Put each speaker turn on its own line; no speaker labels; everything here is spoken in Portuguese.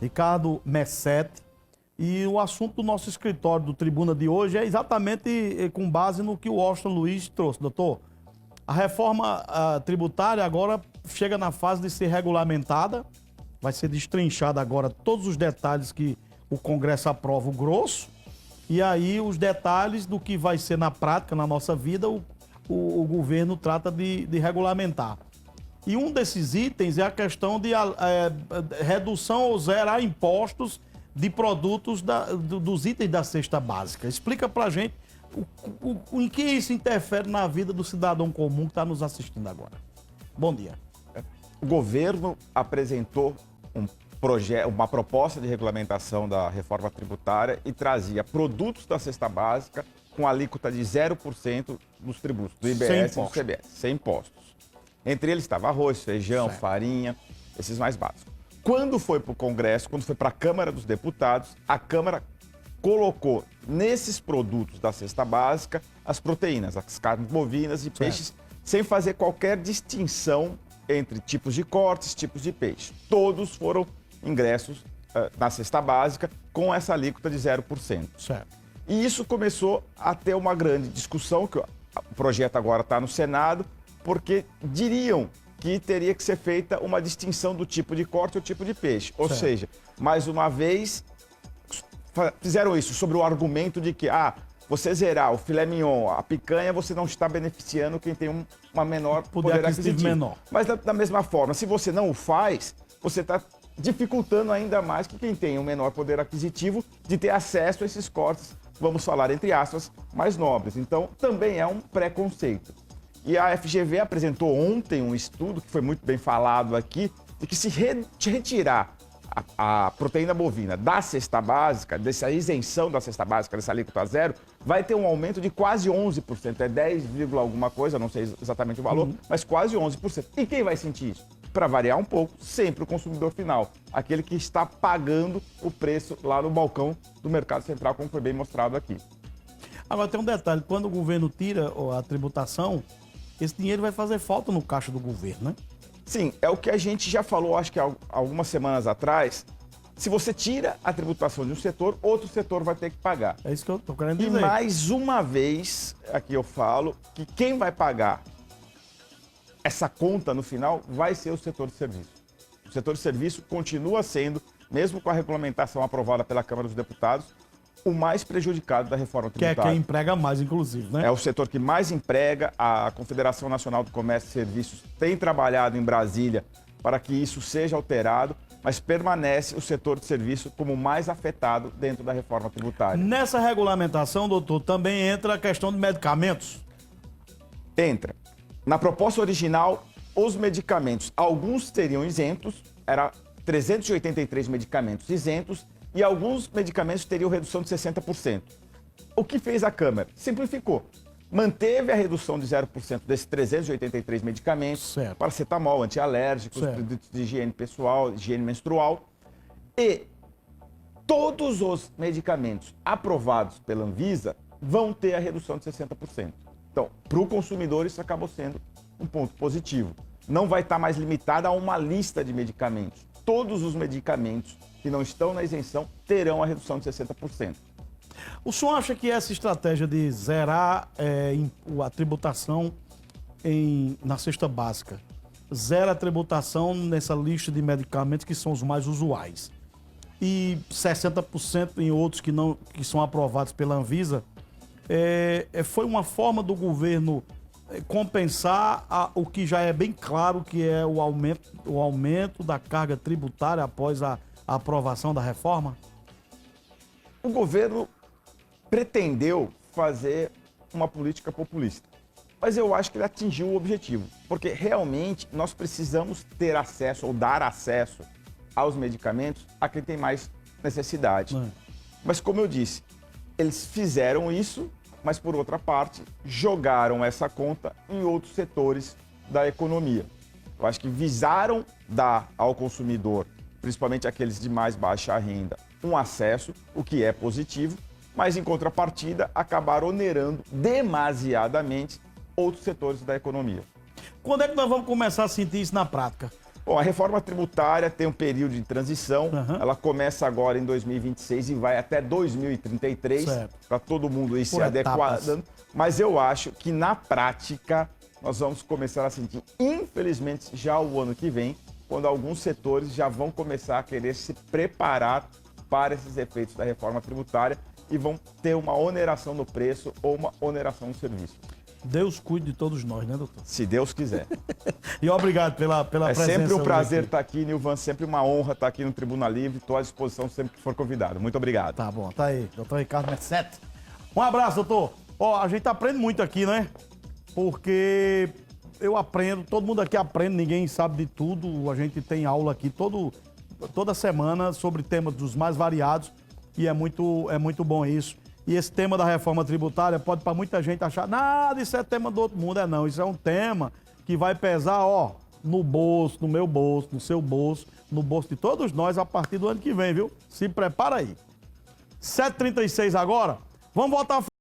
Ricardo Messetti. E o assunto do nosso escritório do Tribuna de hoje é exatamente com base no que o Washington Luiz trouxe. Doutor, a reforma tributária agora chega na fase de ser regulamentada, vai ser destrinchada agora todos os detalhes que o Congresso aprova o grosso, e aí os detalhes do que vai ser na prática, na nossa vida, o governo trata de regulamentar. E um desses itens é a questão de redução ou zerar impostos de produtos dos itens da cesta básica. Explica pra gente em que isso interfere na vida do cidadão comum que está nos assistindo agora. Bom dia.
O governo apresentou uma proposta de regulamentação da reforma tributária e trazia produtos da cesta básica com alíquota de 0% dos tributos, do IBS e do CBS, sem impostos. Entre eles estava arroz, feijão, farinha, esses mais básicos. Quando foi para o Congresso, quando foi para a Câmara dos Deputados, a Câmara colocou nesses produtos da cesta básica as proteínas, as carnes bovinas e peixes, sem fazer qualquer distinção entre tipos de cortes, tipos de peixe. Todos foram ingressos na cesta básica com essa alíquota de 0%.
Certo.
E isso começou a ter uma grande discussão, que o projeto agora está no Senado, porque diriam que teria que ser feita uma distinção do tipo de corte ou tipo de peixe. Ou seja, mais uma vez, fizeram isso sobre o argumento de que, você zerar o filé mignon, a picanha, você não está beneficiando quem tem uma menor poder aquisitivo.
Menor.
Mas da mesma forma, se você não o faz, você está dificultando ainda mais que quem tem um menor poder aquisitivo de ter acesso a esses cortes, vamos falar entre aspas, mais nobres. Então, também é um preconceito. E a FGV apresentou ontem um estudo, que foi muito bem falado aqui, de que se retirar a proteína bovina da cesta básica, dessa isenção da cesta básica, dessa alíquota zero, vai ter um aumento de quase 11%. É 10, alguma coisa, não sei exatamente o valor, mas quase 11%. E quem vai sentir isso? Para variar um pouco, sempre o consumidor final, aquele que está pagando o preço lá no balcão do Mercado Central, como foi bem mostrado aqui.
Agora tem um detalhe, quando o governo tira a tributação, esse dinheiro vai fazer falta no caixa do governo, né?
Sim, é o que a gente já falou, acho que algumas semanas atrás. Se você tira a tributação de um setor, outro setor vai ter que pagar.
É isso que eu estou querendo dizer.
E mais uma vez, aqui eu falo, que quem vai pagar essa conta no final vai ser o setor de serviço. O setor de serviço continua sendo, mesmo com a regulamentação aprovada pela Câmara dos Deputados, o mais prejudicado da reforma tributária.
Que é quem emprega mais, inclusive, né?
É o setor que mais emprega. A Confederação Nacional do Comércio e Serviços tem trabalhado em Brasília para que isso seja alterado, mas permanece o setor de serviço como mais afetado dentro da reforma tributária.
Nessa regulamentação, doutor, também entra a questão de medicamentos?
Entra. Na proposta original, os medicamentos, alguns teriam isentos, era 383 medicamentos isentos, e alguns medicamentos teriam redução de 60%. O que fez a Câmara? Simplificou. Manteve a redução de 0% desses 383 medicamentos, paracetamol, antialérgicos, produtos de higiene pessoal, higiene menstrual, e todos os medicamentos aprovados pela Anvisa vão ter a redução de 60%. Então, para o consumidor, isso acabou sendo um ponto positivo. Não vai estar mais limitada a uma lista de medicamentos. Todos os medicamentos que não estão na isenção terão a redução de 60%.
O senhor acha que essa estratégia de zerar a tributação na cesta básica, zera a tributação nessa lista de medicamentos que são os mais usuais e 60% em outros que são aprovados pela Anvisa, foi uma forma do governo compensar o que já é bem claro que é o aumento da carga tributária após a aprovação da reforma?
O governo pretendeu fazer uma política populista, mas eu acho que ele atingiu o objetivo, porque realmente nós precisamos ter acesso ou dar acesso aos medicamentos a quem tem mais necessidade. Mas como eu disse, eles fizeram isso, mas por outra parte jogaram essa conta em outros setores da economia. Eu acho que visaram dar ao consumidor, principalmente aqueles de mais baixa renda, um acesso, o que é positivo, mas em contrapartida acabaram onerando demasiadamente outros setores da economia.
Quando é que nós vamos começar a sentir isso na prática?
Bom, a reforma tributária tem um período de transição. Ela começa agora em 2026 e vai até 2033, para todo mundo ir se adequando. Mas eu acho que, na prática, nós vamos começar a sentir, infelizmente, já o ano que vem, quando alguns setores já vão começar a querer se preparar para esses efeitos da reforma tributária e vão ter uma oneração no preço ou uma oneração no serviço.
Deus cuide de todos nós, né, doutor?
Se Deus quiser.
E obrigado pela presença.
É sempre um prazer estar aqui, Nilvan, sempre uma honra estar aqui no Tribuna Livre. Estou à disposição sempre que for convidado. Muito obrigado.
Tá bom, tá aí, doutor Ricardo Mercete. Um abraço, doutor. Ó, a gente aprende muito aqui, né? Porque eu aprendo, todo mundo aqui aprende, ninguém sabe de tudo. A gente tem aula aqui toda semana sobre temas dos mais variados e é muito bom isso. E esse tema da reforma tributária pode para muita gente achar, nada, isso é tema do outro mundo. Não, isso é um tema que vai pesar, ó, no bolso, no meu bolso, no seu bolso, no bolso de todos nós a partir do ano que vem, viu? Se prepara aí. 7h36 agora, vamos voltar a